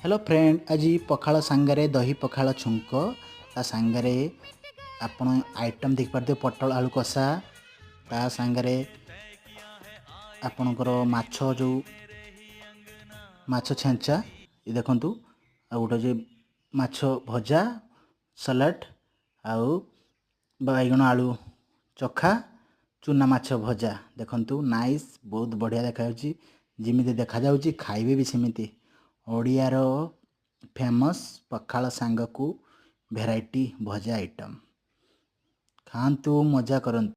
Hello friend, आज पखाल सांगरे दही पखाल छुंक ता सांगरे आपण आइटम देख पारते पटल आलू कषा ता सांगरे आपणकर माछ जो माछ छेंचा ये देखंतु आ गोटे जे माछ भजा सलाड आउ बैगण आलू चखा चूना माछ भजा देखंतु नाइस बहुत बढ़िया देखाउची जिमिति देखा जाउची खाइबे भी सेमिति ओडियार फेमस पखाल सांगकु भेराइटी भजा आइटम खातु मजा करंतु।